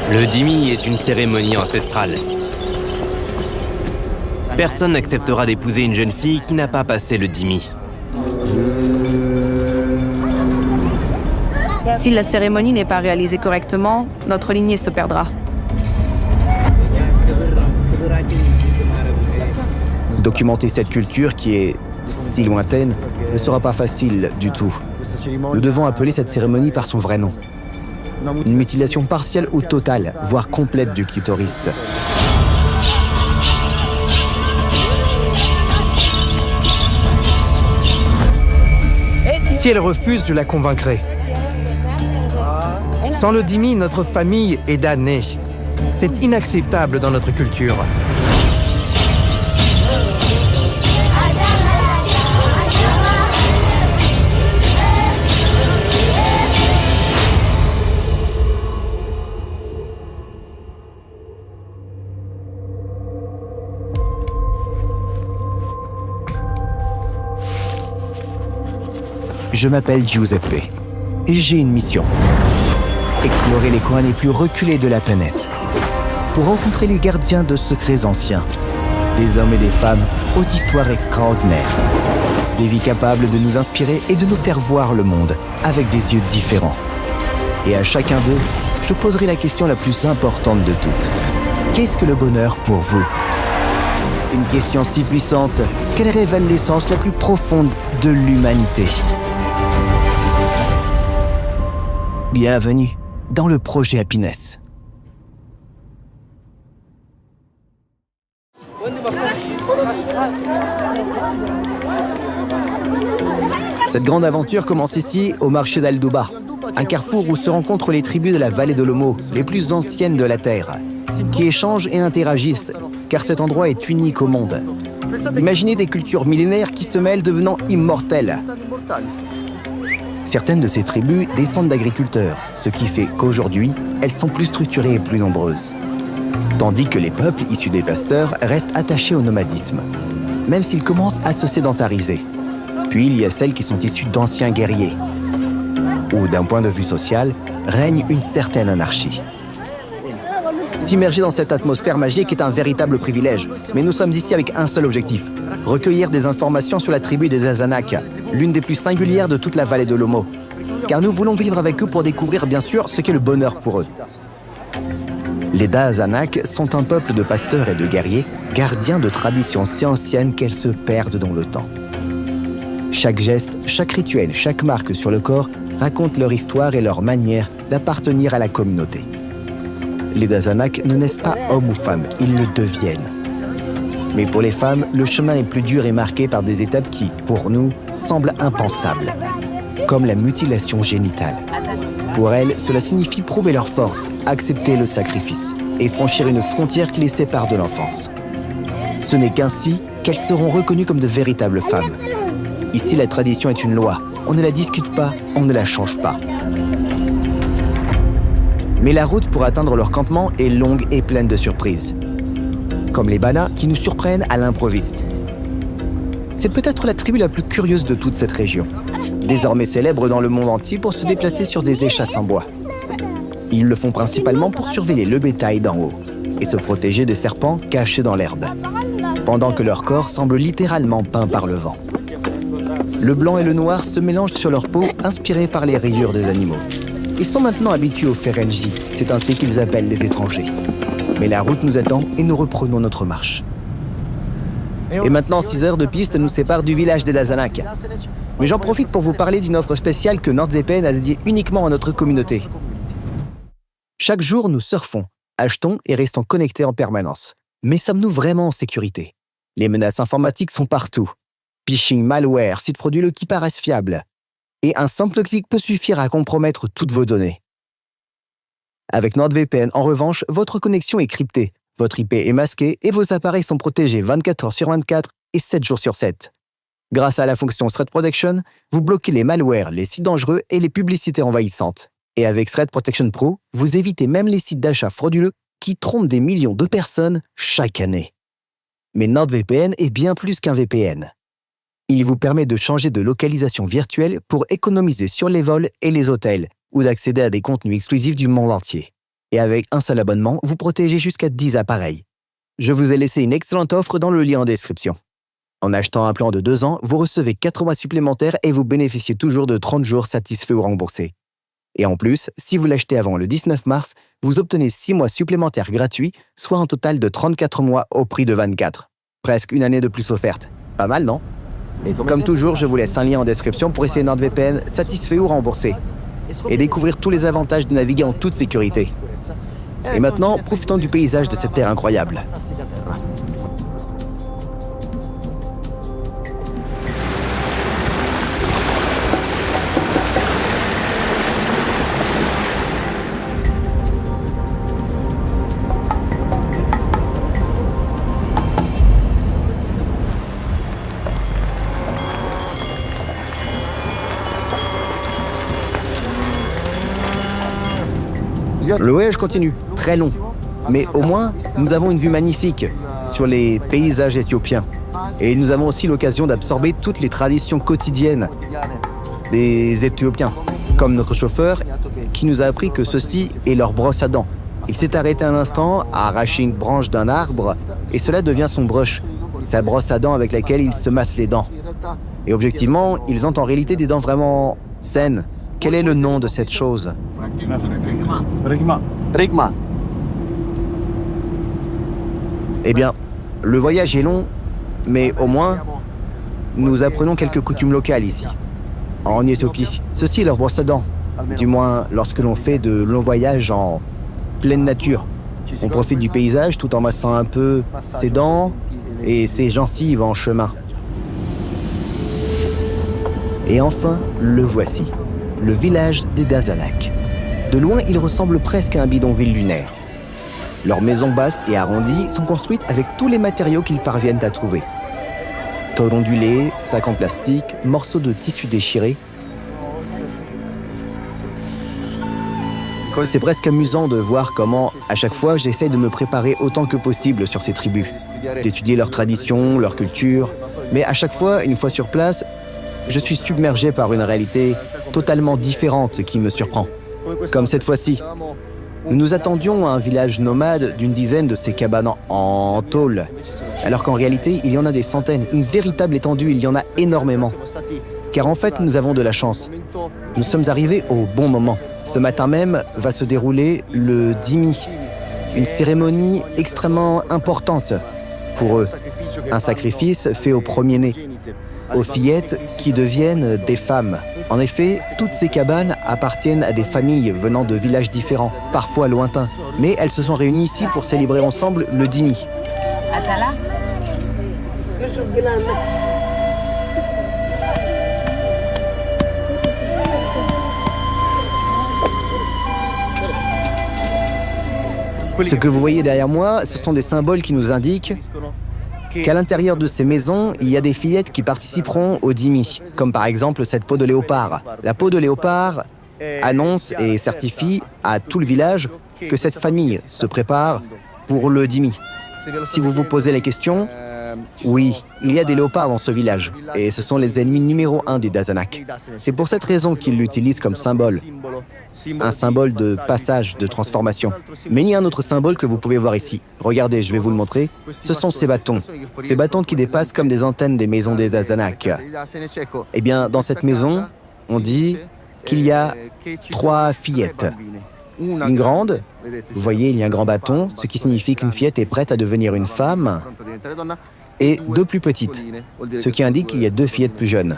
Le dhimmi est une cérémonie ancestrale. Personne n'acceptera d'épouser une jeune fille qui n'a pas passé le dhimmi. Si la cérémonie n'est pas réalisée correctement, notre lignée se perdra. Documenter cette culture qui est si lointaine ne sera pas facile du tout. Nous devons appeler cette cérémonie par son vrai nom. Une mutilation partielle ou totale, voire complète du clitoris. Si elle refuse, je la convaincrai. Sans le dhimmi, notre famille est damnée. C'est inacceptable dans notre culture. Je m'appelle Giuseppe et j'ai une mission. Explorer les coins les plus reculés de la planète pour rencontrer les gardiens de secrets anciens, des hommes et des femmes aux histoires extraordinaires, des vies capables de nous inspirer et de nous faire voir le monde avec des yeux différents. Et à chacun d'eux, je poserai la question la plus importante de toutes. Qu'est-ce que le bonheur pour vous? Une question si puissante qu'elle révèle l'essence la plus profonde de l'humanité. Bienvenue dans le projet Happiness. Cette grande aventure commence ici, au marché d'Al-Douba, un carrefour où se rencontrent les tribus de la vallée de l'Omo, les plus anciennes de la Terre, qui échangent et interagissent, car cet endroit est unique au monde. Imaginez des cultures millénaires qui se mêlent, devenant immortelles. Certaines de ces tribus descendent d'agriculteurs, ce qui fait qu'aujourd'hui, elles sont plus structurées et plus nombreuses. Tandis que les peuples issus des pasteurs restent attachés au nomadisme, même s'ils commencent à se sédentariser. Puis il y a celles qui sont issues d'anciens guerriers, où d'un point de vue social, règne une certaine anarchie. S'immerger dans cette atmosphère magique est un véritable privilège, mais nous sommes ici avec un seul objectif, recueillir des informations sur la tribu des Azanaks, l'une des plus singulières de toute la vallée de l'Omo. Car nous voulons vivre avec eux pour découvrir bien sûr ce qu'est le bonheur pour eux. Les Daazanak sont un peuple de pasteurs et de guerriers, gardiens de traditions si anciennes qu'elles se perdent dans le temps. Chaque geste, chaque rituel, chaque marque sur le corps racontent leur histoire et leur manière d'appartenir à la communauté. Les Daazanak ne naissent pas hommes ou femmes, ils le deviennent. Mais pour les femmes, le chemin est plus dur et marqué par des étapes qui, pour nous, semblent impensables, comme la mutilation génitale. Pour elles, cela signifie prouver leur force, accepter le sacrifice et franchir une frontière qui les sépare de l'enfance. Ce n'est qu'ainsi qu'elles seront reconnues comme de véritables femmes. Ici, la tradition est une loi. On ne la discute pas, on ne la change pas. Mais la route pour atteindre leur campement est longue et pleine de surprises. Comme les Bana qui nous surprennent à l'improviste. C'est peut-être la tribu la plus curieuse de toute cette région, désormais célèbre dans le monde entier pour se déplacer sur des échasses en bois. Ils le font principalement pour surveiller le bétail d'en haut et se protéger des serpents cachés dans l'herbe, pendant que leur corps semble littéralement peint par le vent. Le blanc et le noir se mélangent sur leur peau, inspirés par les rayures des animaux. Ils sont maintenant habitués aux Ferengi, c'est ainsi qu'ils appellent les étrangers. Mais la route nous attend et nous reprenons notre marche. Et maintenant, 6 heures de piste nous séparent du village des Daazanak. Mais j'en profite pour vous parler d'une offre spéciale que NordVPN a dédiée uniquement à notre communauté. Chaque jour, nous surfons, achetons et restons connectés en permanence. Mais sommes-nous vraiment en sécurité? Les menaces informatiques sont partout. Phishing, malware, sites frauduleux qui paraissent fiables. Et un simple clic peut suffire à compromettre toutes vos données. Avec NordVPN, en revanche, votre connexion est cryptée, votre IP est masquée et vos appareils sont protégés 24 heures sur 24 et 7 jours sur 7. Grâce à la fonction Threat Protection, vous bloquez les malwares, les sites dangereux et les publicités envahissantes. Et avec Threat Protection Pro, vous évitez même les sites d'achat frauduleux qui trompent des millions de personnes chaque année. Mais NordVPN est bien plus qu'un VPN. Il vous permet de changer de localisation virtuelle pour économiser sur les vols et les hôtels, ou d'accéder à des contenus exclusifs du monde entier. Et avec un seul abonnement, vous protégez jusqu'à 10 appareils. Je vous ai laissé une excellente offre dans le lien en description. En achetant un plan de 2 ans, vous recevez 4 mois supplémentaires et vous bénéficiez toujours de 30 jours satisfaits ou remboursés. Et en plus, si vous l'achetez avant le 19 mars, vous obtenez 6 mois supplémentaires gratuits, soit un total de 34 mois au prix de 24. Presque une année de plus offerte. Pas mal, non? Comme toujours, je vous laisse un lien en description pour essayer NordVPN satisfait ou remboursé. Et découvrir tous les avantages de naviguer en toute sécurité. Et maintenant, profitons du paysage de cette terre incroyable. Le voyage continue, très long. Mais au moins, nous avons une vue magnifique sur les paysages éthiopiens. Et nous avons aussi l'occasion d'absorber toutes les traditions quotidiennes des Éthiopiens, comme notre chauffeur qui nous a appris que ceci est leur brosse à dents. Il s'est arrêté un instant à arracher une branche d'un arbre et cela devient son brush, sa brosse à dents avec laquelle il se masse les dents. Et objectivement, ils ont en réalité des dents vraiment saines. Quel est le nom de cette chose? Rigma. Eh bien, le voyage est long, mais au moins, nous apprenons quelques coutumes locales ici, en Éthiopie. Ceci est leur brosse à dents, du moins lorsque l'on fait de longs voyages en pleine nature. On profite du paysage tout en massant un peu ses dents et ses gencives en chemin. Et enfin, le voici, le village des Dazanak. De loin, il ressemble presque à un bidonville lunaire. Leurs maisons basses et arrondies sont construites avec tous les matériaux qu'ils parviennent à trouver. Tôles ondulées, sacs en plastique, morceaux de tissu déchirés. C'est presque amusant de voir comment, à chaque fois, j'essaie de me préparer autant que possible sur ces tribus, d'étudier leurs traditions, leur culture. Mais à chaque fois, une fois sur place, je suis submergé par une réalité totalement différente qui me surprend. Comme cette fois-ci. Nous nous attendions à un village nomade d'une dizaine de ces cabanes en tôle, alors qu'en réalité, il y en a des centaines, une véritable étendue, il y en a énormément. Car en fait, nous avons de la chance. Nous sommes arrivés au bon moment. Ce matin même va se dérouler le Dimi, une cérémonie extrêmement importante pour eux. Un sacrifice fait aux premiers-nés, aux fillettes qui deviennent des femmes. En effet, toutes ces cabanes appartiennent à des familles venant de villages différents, parfois lointains. Mais elles se sont réunies ici pour célébrer ensemble le Dimi. Ce que vous voyez derrière moi, ce sont des symboles qui nous indiquent qu'à l'intérieur de ces maisons, il y a des fillettes qui participeront au Dimi, comme par exemple cette peau de léopard. La peau de léopard annonce et certifie à tout le village que cette famille se prépare pour le Dimi. Si vous vous posez la question, oui, il y a des léopards dans ce village, et ce sont les ennemis numéro 1 des Dazanak. C'est pour cette raison qu'ils l'utilisent comme symbole. Un symbole de passage, de transformation. Mais il y a un autre symbole que vous pouvez voir ici. Regardez, je vais vous le montrer. Ce sont ces bâtons. Ces bâtons qui dépassent comme des antennes des maisons des Dazanak. Eh bien, dans cette maison, on dit qu'il y a 3 fillettes. Une grande, vous voyez, il y a un grand bâton, ce qui signifie qu'une fillette est prête à devenir une femme, et 2 plus petites, ce qui indique qu'il y a 2 fillettes plus jeunes.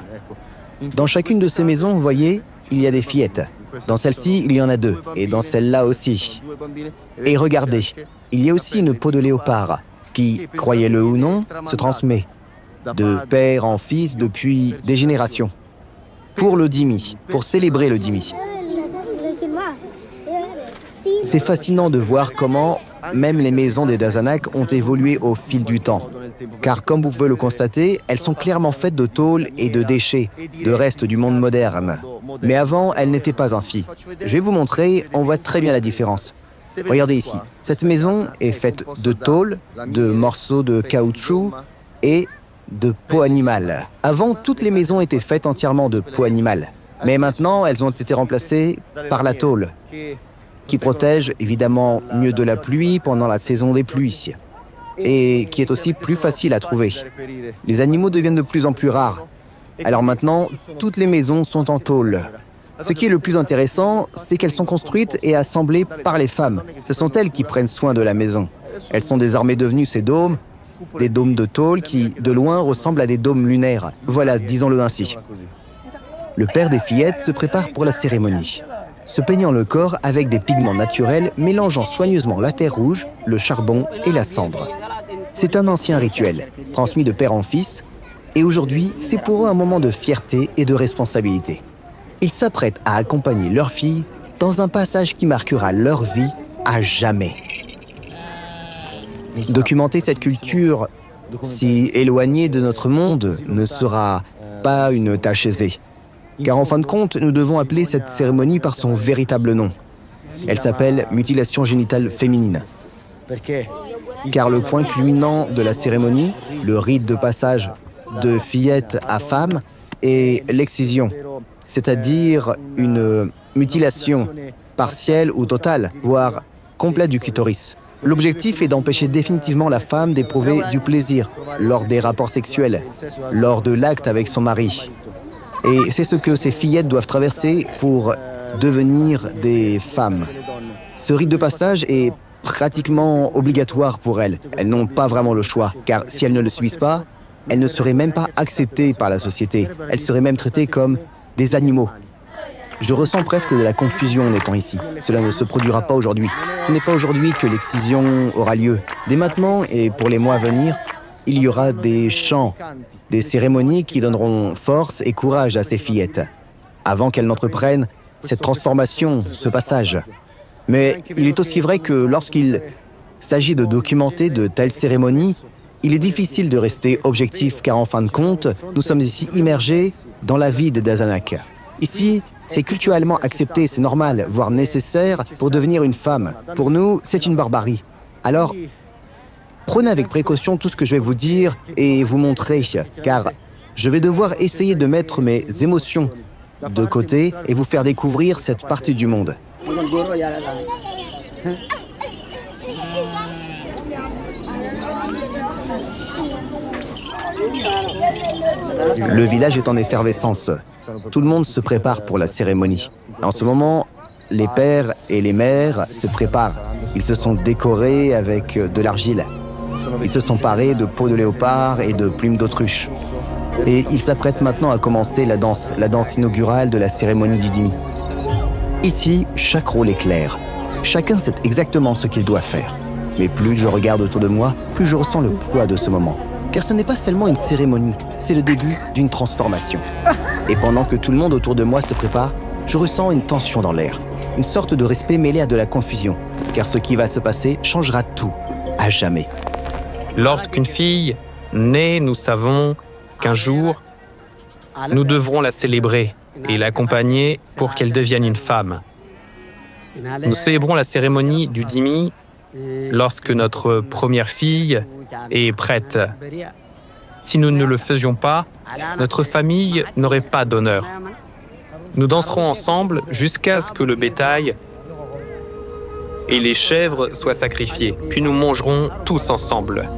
Dans chacune de ces maisons, vous voyez, il y a des fillettes. Dans celle-ci, il y en a 2, et dans celle-là aussi. Et regardez, il y a aussi une peau de léopard, qui, croyez-le ou non, se transmet de père en fils depuis des générations. Pour le Dimi, pour célébrer le Dimi. C'est fascinant de voir comment même les maisons des Dazanak ont évolué au fil du temps. Car comme vous pouvez le constater, elles sont clairement faites de tôles et de déchets, de restes du monde moderne. Mais avant, elles n'étaient pas ainsi. Je vais vous montrer, on voit très bien la différence. Regardez ici, cette maison est faite de tôles, de morceaux de caoutchouc et de peau animale. Avant, toutes les maisons étaient faites entièrement de peau animale. Mais maintenant, elles ont été remplacées par la tôle. qui protège évidemment mieux de la pluie pendant la saison des pluies et qui est aussi plus facile à trouver. Les animaux deviennent de plus en plus rares. Alors maintenant, toutes les maisons sont en tôle. Ce qui est le plus intéressant, c'est qu'elles sont construites et assemblées par les femmes. Ce sont elles qui prennent soin de la maison. Elles sont désormais devenues ces dômes, des dômes de tôle qui, de loin, ressemblent à des dômes lunaires. Voilà, disons-le ainsi. Le père des fillettes se prépare pour la cérémonie, se peignant le corps avec des pigments naturels, mélangeant soigneusement la terre rouge, le charbon et la cendre. C'est un ancien rituel, transmis de père en fils, et aujourd'hui, c'est pour eux un moment de fierté et de responsabilité. Ils s'apprêtent à accompagner leur fille dans un passage qui marquera leur vie à jamais. Documenter cette culture si éloignée de notre monde ne sera pas une tâche aisée. Car en fin de compte, nous devons appeler cette cérémonie par son véritable nom. Elle s'appelle mutilation génitale féminine. Car le point culminant de la cérémonie, le rite de passage de fillette à femme, est l'excision, c'est-à-dire une mutilation partielle ou totale, voire complète du clitoris. L'objectif est d'empêcher définitivement la femme d'éprouver du plaisir lors des rapports sexuels, lors de l'acte avec son mari. Et c'est ce que ces fillettes doivent traverser pour devenir des femmes. Ce rite de passage est pratiquement obligatoire pour elles. Elles n'ont pas vraiment le choix, car si elles ne le subissent pas, elles ne seraient même pas acceptées par la société. Elles seraient même traitées comme des animaux. Je ressens presque de la confusion en étant ici. Cela ne se produira pas aujourd'hui. Ce n'est pas aujourd'hui que l'excision aura lieu. Dès maintenant et pour les mois à venir, il y aura des chants, des cérémonies qui donneront force et courage à ces fillettes, avant qu'elles n'entreprennent cette transformation, ce passage. Mais il est aussi vrai que lorsqu'il s'agit de documenter de telles cérémonies, il est difficile de rester objectif car en fin de compte, nous sommes ici immergés dans la vie des Dazanak. Ici, c'est culturellement accepté, c'est normal, voire nécessaire pour devenir une femme. Pour nous, c'est une barbarie. Alors, prenez avec précaution tout ce que je vais vous dire et vous montrer, car je vais devoir essayer de mettre mes émotions de côté et vous faire découvrir cette partie du monde. Le village est en effervescence. Tout le monde se prépare pour la cérémonie. En ce moment, les pères et les mères se préparent. Ils se sont décorés avec de l'argile. Ils se sont parés de peaux de léopard et de plumes d'autruche. Et ils s'apprêtent maintenant à commencer la danse inaugurale de la cérémonie du Dimi. Ici, chaque rôle est clair. Chacun sait exactement ce qu'il doit faire. Mais plus je regarde autour de moi, plus je ressens le poids de ce moment. Car ce n'est pas seulement une cérémonie, c'est le début d'une transformation. Et pendant que tout le monde autour de moi se prépare, je ressens une tension dans l'air. Une sorte de respect mêlé à de la confusion. Car ce qui va se passer changera tout, à jamais. Lorsqu'une fille naît, nous savons qu'un jour, nous devrons la célébrer et l'accompagner pour qu'elle devienne une femme. Nous célébrons la cérémonie du Dimi lorsque notre première fille est prête. Si nous ne le faisions pas, notre famille n'aurait pas d'honneur. Nous danserons ensemble jusqu'à ce que le bétail et les chèvres soient sacrifiés, puis nous mangerons tous ensemble.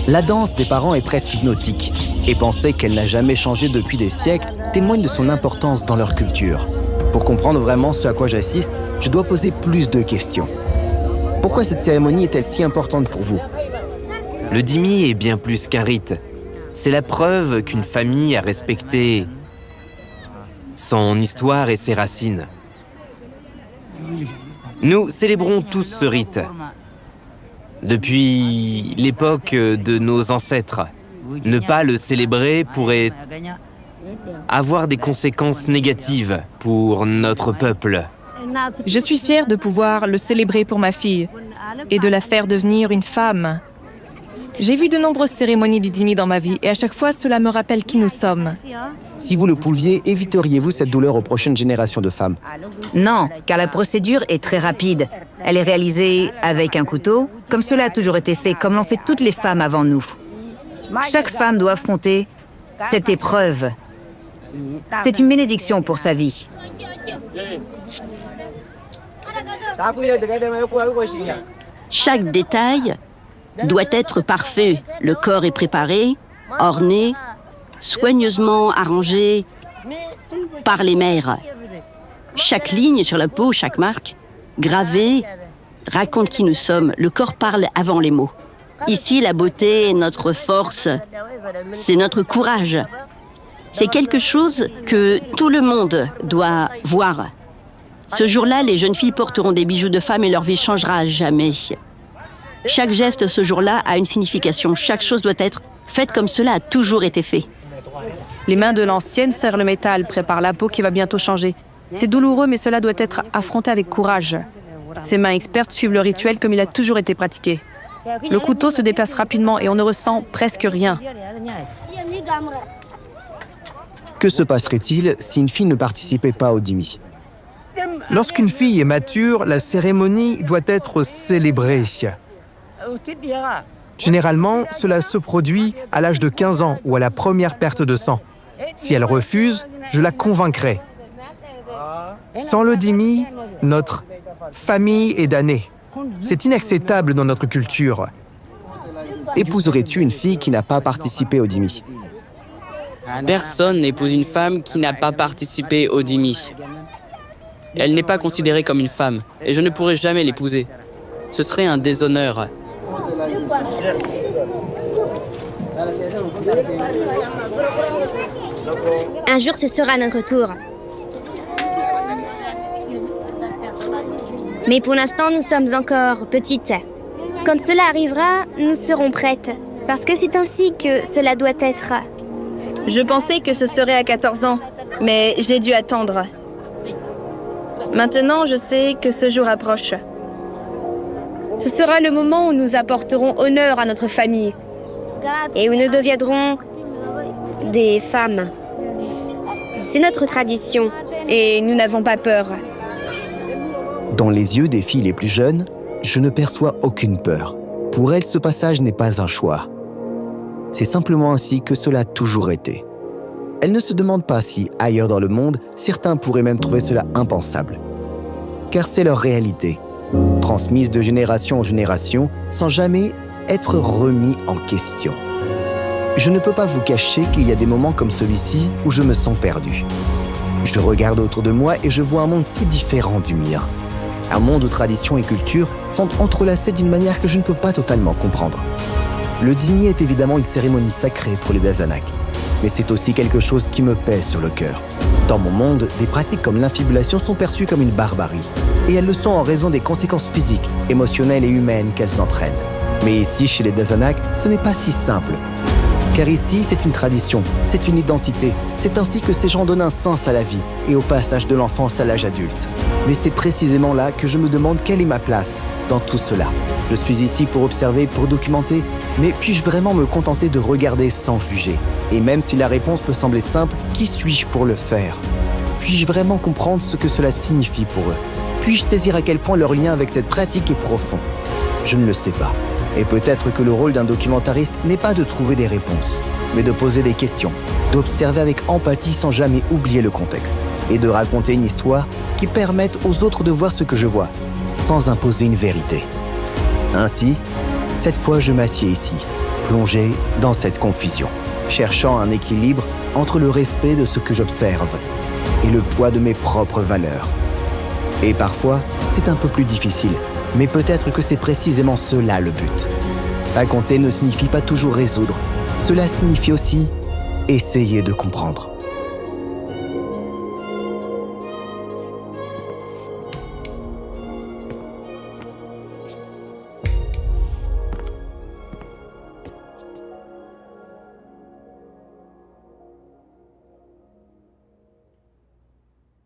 La danse des parents est presque hypnotique, et penser qu'elle n'a jamais changé depuis des siècles témoigne de son importance dans leur culture. Pour comprendre vraiment ce à quoi j'assiste, je dois poser plus de questions. Pourquoi cette cérémonie est-elle si importante pour vous ? Le Dimi est bien plus qu'un rite. C'est la preuve qu'une famille a respecté son histoire et ses racines. Nous célébrons tous ce rite. Depuis l'époque de nos ancêtres, ne pas le célébrer pourrait avoir des conséquences négatives pour notre peuple. Je suis fière de pouvoir le célébrer pour ma fille et de la faire devenir une femme. J'ai vu de nombreuses cérémonies du Dhimmi dans ma vie et à chaque fois, cela me rappelle qui nous sommes. Si vous le pouviez, éviteriez-vous cette douleur aux prochaines générations de femmes? Non, car la procédure est très rapide. Elle est réalisée avec un couteau, comme cela a toujours été fait, comme l'ont fait toutes les femmes avant nous. Chaque femme doit affronter cette épreuve. C'est une bénédiction pour sa vie. Chaque détail doit être parfait. Le corps est préparé, orné, soigneusement arrangé par les mères. Chaque ligne sur la peau, chaque marque, gravée, raconte qui nous sommes. Le corps parle avant les mots. Ici, la beauté est notre force, c'est notre courage. C'est quelque chose que tout le monde doit voir. Ce jour-là, les jeunes filles porteront des bijoux de femme et leur vie changera à jamais. Chaque geste ce jour-là a une signification. Chaque chose doit être faite comme cela a toujours été fait. Les mains de l'ancienne serrent le métal, préparent la peau qui va bientôt changer. C'est douloureux, mais cela doit être affronté avec courage. Ces mains expertes suivent le rituel comme il a toujours été pratiqué. Le couteau se déplace rapidement et on ne ressent presque rien. Que se passerait-il si une fille ne participait pas au Dhimmi? Lorsqu'une fille est mature, la cérémonie doit être célébrée. Généralement, cela se produit à l'âge de 15 ans ou à la première perte de sang. Si elle refuse, je la convaincrai. Sans le Dhimmi, notre famille est damnée. C'est inacceptable dans notre culture. Épouserais-tu une fille qui n'a pas participé au Dhimmi? Personne n'épouse une femme qui n'a pas participé au Dhimmi. Elle n'est pas considérée comme une femme, et je ne pourrai jamais l'épouser. Ce serait un déshonneur. Un jour, ce sera notre tour. Mais pour l'instant, nous sommes encore petites. Quand cela arrivera, nous serons prêtes. Parce que c'est ainsi que cela doit être. Je pensais que ce serait à 14 ans, mais j'ai dû attendre. Maintenant, je sais que ce jour approche. Ce sera le moment où nous apporterons honneur à notre famille. Et où nous deviendrons des femmes. C'est notre tradition. Et nous n'avons pas peur. Dans les yeux des filles les plus jeunes, je ne perçois aucune peur. Pour elles, ce passage n'est pas un choix. C'est simplement ainsi que cela a toujours été. Elles ne se demandent pas si, ailleurs dans le monde, certains pourraient même trouver cela impensable. Car c'est leur réalité, transmise de génération en génération, sans jamais être remis en question. Je ne peux pas vous cacher qu'il y a des moments comme celui-ci où je me sens perdu. Je regarde autour de moi et je vois un monde si différent du mien. Un monde où tradition et culture sont entrelacées d'une manière que je ne peux pas totalement comprendre. Le Dhimmi est évidemment une cérémonie sacrée pour les Dazanak, mais c'est aussi quelque chose qui me pèse sur le cœur. Dans mon monde, des pratiques comme l'infibulation sont perçues comme une barbarie, et elles le sont en raison des conséquences physiques, émotionnelles et humaines qu'elles entraînent. Mais ici, chez les Dazanak, ce n'est pas si simple. Car ici, c'est une tradition, c'est une identité. C'est ainsi que ces gens donnent un sens à la vie et au passage de l'enfance à l'âge adulte. Mais c'est précisément là que je me demande quelle est ma place dans tout cela. Je suis ici pour observer, pour documenter, mais puis-je vraiment me contenter de regarder sans juger? Et même si la réponse peut sembler simple, qui suis-je pour le faire? Puis-je vraiment comprendre ce que cela signifie pour eux? Puis-je saisir à quel point leur lien avec cette pratique est profond? Je ne le sais pas. Et peut-être que le rôle d'un documentariste n'est pas de trouver des réponses, mais de poser des questions, d'observer avec empathie sans jamais oublier le contexte, et de raconter une histoire qui permette aux autres de voir ce que je vois, sans imposer une vérité. Ainsi, cette fois je m'assieds ici, plongé dans cette confusion, cherchant un équilibre entre le respect de ce que j'observe et le poids de mes propres valeurs. Et parfois, c'est un peu plus difficile, mais peut-être que c'est précisément cela le but. Raconter ne signifie pas toujours résoudre, cela signifie aussi essayer de comprendre.